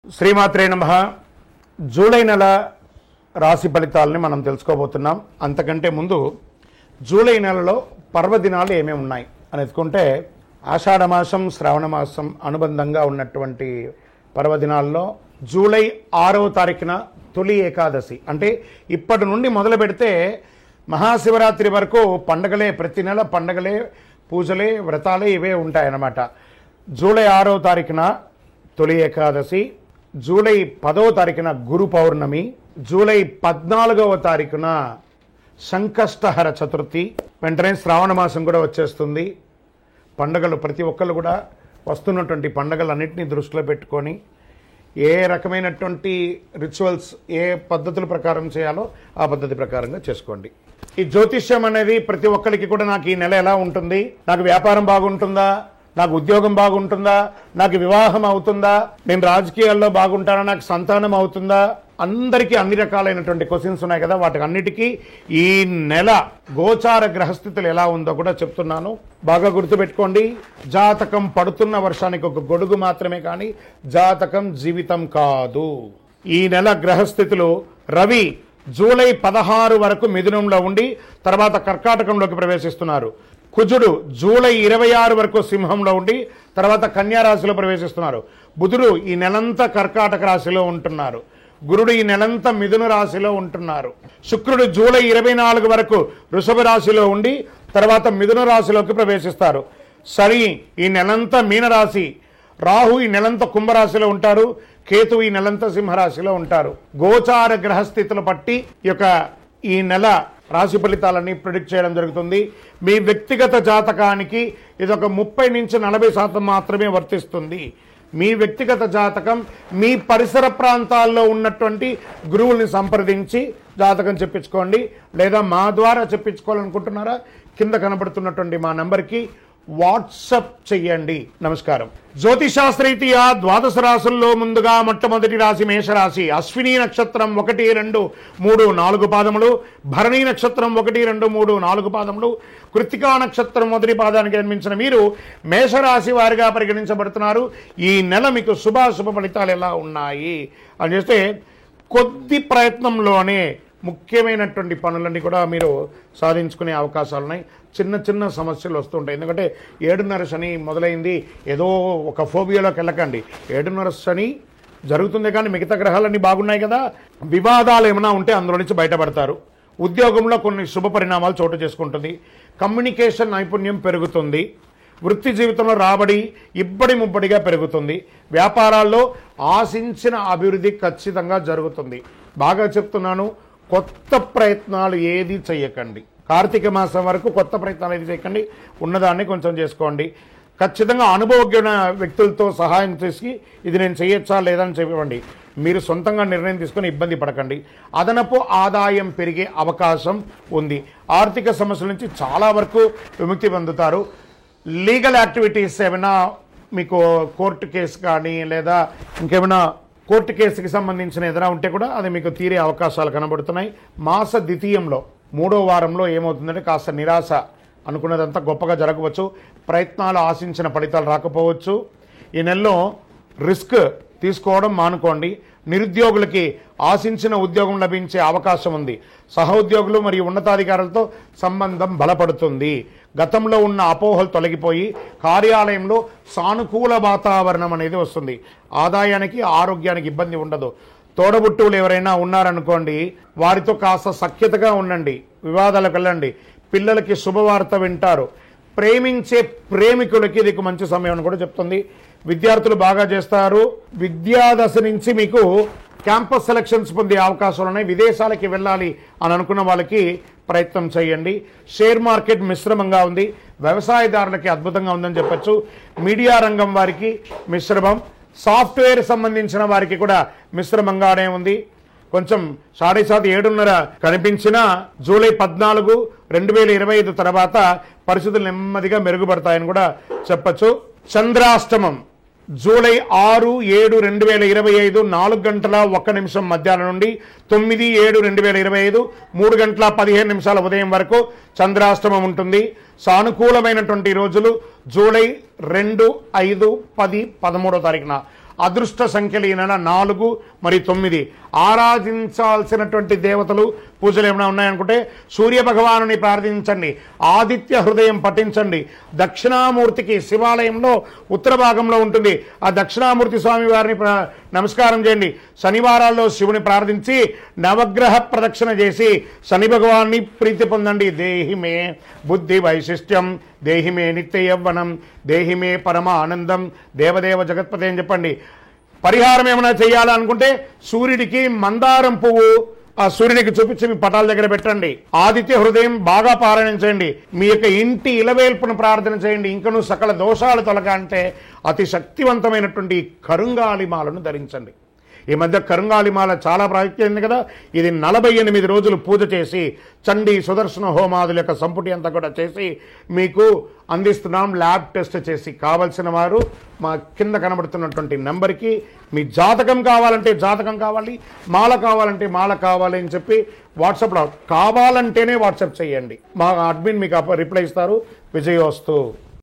శ్రీమాత్రే నమః. జూలై నెల రాశి ఫలితాలని మనం తెలుసుకోబోతున్నాం. అంతకంటే ముందు జూలై నెలలో పర్వదినాలు ఏమేమి ఉన్నాయి అని ఎత్తుకుంటే ఆషాఢ మాసం, శ్రావణ మాసం అనుబంధంగా ఉన్నటువంటి పర్వదినాల్లో జూలై 6వ తారీఖున తొలి ఏకాదశి, అంటే ఇప్పటి నుండి మొదలు పెడితే మహాశివరాత్రి వరకు పండగలే, ప్రతి నెల పండగలే, పూజలే, వ్రతాలే ఇవే ఉంటాయన్నమాట. జూలై 6వ తారీఖున తొలి ఏకాదశి, జూలై 10వ తారీఖున గురు పౌర్ణమి, జూలై 14వ తారీఖున సంకష్టహర చతుర్థి, వెంటనే శ్రావణ మాసం కూడా వచ్చేస్తుంది. పండుగలు ప్రతి ఒక్కళ్ళు కూడా వస్తున్నటువంటి పండుగలన్నింటినీ దృష్టిలో పెట్టుకొని ఏ రకమైనటువంటి రిచువల్స్, ఏ పద్ధతుల ప్రకారం చేయాలో ఆ పద్ధతి ప్రకారంగా చేసుకోండి. ఈ జ్యోతిష్యం అనేది ప్రతి ఒక్కరికి కూడా నాకు ఈ నెల ఎలా ఉంటుంది, నాకు వ్యాపారం బాగుంటుందా, నాకు ఉద్యోగం బాగుంటుందా, నాకు వివాహం అవుతుందా, నేను రాజకీయాల్లో బాగుంటానా, నాకు సంతానం అవుతుందా, అందరికీ అన్ని రకాలైనటువంటి క్వశ్చన్స్ ఉన్నాయి కదా. వాటికి అన్నిటికీ ఈ నెల గోచార గ్రహస్థితులు ఎలా ఉందో కూడా చెప్తున్నాను. బాగా గుర్తుపెట్టుకోండి. జాతకం పడుతున్న వర్షానికి ఒక గొడుగు మాత్రమే, కానీ జాతకం జీవితం కాదు. ఈ నెల గ్రహస్థితులు: రవి జూలై 16 వరకు మిథునంలో ఉండి తర్వాత కర్కాటకంలోకి ప్రవేశిస్తున్నారు. కుజుడు జూలై 26 వరకు సింహంలో ఉండి తర్వాత కన్యా రాశిలో ప్రవేశిస్తున్నారు. బుధుడు ఈ నెలంతా కర్కాటక రాశిలో ఉంటున్నారు. గురుడు ఈ నెలంతా మిథున రాశిలో ఉంటున్నారు. శుక్రుడు జూలై 24 వరకు వృషభ రాశిలో ఉండి తర్వాత మిథున రాశిలోకి ప్రవేశిస్తారు. శని ఈ నెలంతా మీనరాశి, రాహు ఈ నెలంతా కుంభరాశిలో ఉంటారు, కేతు ఈ నెలంతా సింహరాశిలో ఉంటారు. గోచార గ్రహస్థితులు బట్టి ఈ నెల రాశి ఫలితాలన్నీ ప్రిడిక్ట్ చేయడం జరుగుతుంది. మీ వ్యక్తిగత జాతకానికి ఇది ఒక 30 నుంచి 40% మాత్రమే వర్తిస్తుంది. మీ వ్యక్తిగత జాతకం మీ పరిసర ప్రాంతాల్లో ఉన్నటువంటి గురువుల్ని సంప్రదించి జాతకం చెప్పించుకోండి. లేదా మా ద్వారా చెప్పించుకోవాలనుకుంటున్నారా, కింద కనబడుతున్నటువంటి మా నంబర్కి వాట్సప్ చెయ్యండి. నమస్కారం. జ్యోతిశాస్త్రరీత్యా ద్వాదశ రాశుల్లో ముందుగా మొట్టమొదటి రాశి మేషరాశి. అశ్విని నక్షత్రం 1, 2, 3, 4 పాదములు, భరణి నక్షత్రం 1, 2, 3, 4 పాదములు, కృత్తికా నక్షత్రం మొదటి పాదానికి జన్మించిన మీరు మేషరాశి వారిగా పరిగణించబడుతున్నారు. ఈ నెల మీకు శుభాశుభ ఫలితాలు ఎలా ఉన్నాయి అని చేస్తే, కొద్ది ప్రయత్నంలోనే ముఖ్యమైనటువంటి పనులన్నీ కూడా మీరు సాధించుకునే అవకాశాలు ఉన్నాయి. చిన్న చిన్న సమస్యలు వస్తుంటాయి. ఎందుకంటే 7.5 శని మొదలైంది, ఏదో ఒక ఫోబియాలోకి వెళ్ళకండి. 7.5 శని జరుగుతుంది, కానీ మిగతా గ్రహాలన్నీ బాగున్నాయి కదా. వివాదాలు ఏమైనా ఉంటే అందులో నుంచి బయటపడతారు. ఉద్యోగంలో కొన్ని శుభ పరిణామాలు చోటు చేసుకుంటుంది. కమ్యూనికేషన్ నైపుణ్యం పెరుగుతుంది. వృత్తి జీవితంలో రాబడి ఇబ్బడి ముబ్బడిగా పెరుగుతుంది. వ్యాపారాల్లో ఆశించిన అభివృద్ధి ఖచ్చితంగా జరుగుతుంది. బాగా చెప్తున్నాను, కొత్త ప్రయత్నాలు ఏది చేయకండి. కార్తీక మాసం వరకు కొత్త ప్రయత్నాలు ఏది చేయకండి. ఉన్నదాన్ని కొంచెం చేసుకోండి. ఖచ్చితంగా అనుభవజ్ఞ వ్యక్తులతో సహాయం చేసి ఇది నేను చేయొచ్చా లేదని చెప్పండి. మీరు సొంతంగా నిర్ణయం తీసుకొని ఇబ్బంది పడకండి. అదనపు ఆదాయం పెరిగే అవకాశం ఉంది. ఆర్థిక సమస్యల నుంచి చాలా వరకు విముక్తి పొందుతారు. లీగల్ యాక్టివిటీస్ ఏమైనా, మీకు కోర్టు కేసు కానీ లేదా ఇంకేమైనా కోర్టు కేసుకి సంబంధించిన ఏదైనా ఉంటే కూడా అది మీకు తీరే అవకాశాలు కనబడుతున్నాయి. మాస ద్వితీయంలో 3వ వారంలో ఏమవుతుందంటే కాస్త నిరాశ, అనుకున్నదంతా గొప్పగా జరగవచ్చు. ప్రయత్నాలు ఆశించిన ఫలితాలు రాకపోవచ్చు. ఈ నెలలో రిస్క్ తీసుకోవడం మానుకోండి. నిరుద్యోగులకి ఆశించిన ఉద్యోగం లభించే అవకాశం ఉంది. సహోద్యోగులు మరియు ఉన్నతాధికారులతో సంబంధం బలపడుతుంది. గతంలో ఉన్న అపోహలు తొలగిపోయి కార్యాలయంలో సానుకూల వాతావరణం అనేది వస్తుంది. ఆదాయానికి, ఆరోగ్యానికి ఇబ్బంది ఉండదు. తోడబుట్టువులు ఎవరైనా ఉన్నారనుకోండి, వారితో కాస్త సఖ్యతగా ఉండండి. వివాదాలకు వెళ్ళండి. పిల్లలకి శుభవార్త వింటారు. ప్రేమించే ప్రేమికులకి ఇది మంచి సమయం అని కూడా చెప్తుంది. విద్యార్థులు బాగా చేస్తారు. విద్యాదశ నుంచి మీకు క్యాంపస్ సెలక్షన్స్ పొందే అవకాశాలు ఉన్నాయి. విదేశాలకి వెళ్ళాలి అని అనుకున్న వాళ్ళకి ప్రయత్నం చేయండి. షేర్ మార్కెట్ మిశ్రమంగా ఉంది. వ్యవసాయదారులకి అద్భుతంగా ఉందని చెప్పచ్చు. మీడియా రంగం వారికి మిశ్రమం. సాఫ్ట్వేర్ సంబంధించిన వారికి కూడా మిశ్రమంగానే ఉంది. కొంచెం 7.5 కనిపించిన జూలై 14, 2025 తర్వాత పరిస్థితులు నెమ్మదిగా మెరుగుపడతాయని కూడా చెప్పచ్చు. చంద్రాష్టమం జూలై 6, 7, 2025 4 గంటల 1 నిమిషం మధ్యాహ్నం నుండి 9, 7, 2025 3 గంటల 15 నిమిషాల ఉదయం వరకు చంద్రాష్టమం ఉంటుంది. సానుకూలమైనటువంటి రోజులు జూలై 2, 5, 10, 13వ తారీఖున. అదృష్ట సంఖ్యలు ఈ నెల 4 మరియు 9. ఆరాధించాల్సినటువంటి దేవతలు పూజలు ఏమైనా ఉన్నాయనుకుంటే సూర్య భగవానుని ప్రార్థించండి, ఆదిత్య హృదయం పఠించండి, దక్షిణామూర్తికి శివాలయంలో ఉత్తర భాగంలో ఉంటుంది ఆ దక్షిణామూర్తి స్వామి వారిని నమస్కారం చేయండి. శనివారాల్లో శివుని ప్రార్థించి నవగ్రహ ప్రదక్షిణ చేసి శని భగవాన్ని ప్రీతి పొందండి. దేహిమే బుద్ధి వైశిష్ట్యం, దేహిమే నిత్య యవ్వనం, దేహిమే పరమ ఆనందం, దేవదేవ జగత్పతి అని చెప్పండి. పరిహారం ఏమైనా చేయాలనుకుంటే సూర్యుడికి మందారం పువ్వు ఆ సూర్యుడికి చూపించి మీ పటాల దగ్గర పెట్టండి. ఆదిత్య హృదయం బాగా పారాయణం చేయండి. మీ యొక్క ఇంటి ఇలవేల్పును ప్రార్థన చేయండి. ఇంకను సకల దోషాలు తొలగాలంటే అతి శక్తివంతమైనటువంటి కరుంగాలిమాలను ధరించండి. ఈ మధ్య కరుంగాలిమాల చాలా ప్రాముఖ్యమైంది కదా. ఇది 48 రోజులు పూజ చేసి చండీ సుదర్శన హోమాదుల యొక్క సంపుటి అంతా కూడా చేసి మీకు అందిస్తున్నాం. ల్యాబ్ టెస్ట్ చేసి కావలసిన వారు మా కింద కనబడుతున్నటువంటి నెంబర్కి మీ జాతకం కావాలంటే జాతకం కావాలి, మాల కావాలంటే మాల కావాలి అని చెప్పి వాట్సాప్లో కావాలంటేనే వాట్సాప్ చేయండి. మా అడ్మిన్ మీకు రిప్లై ఇస్తారు. విజయోస్తు.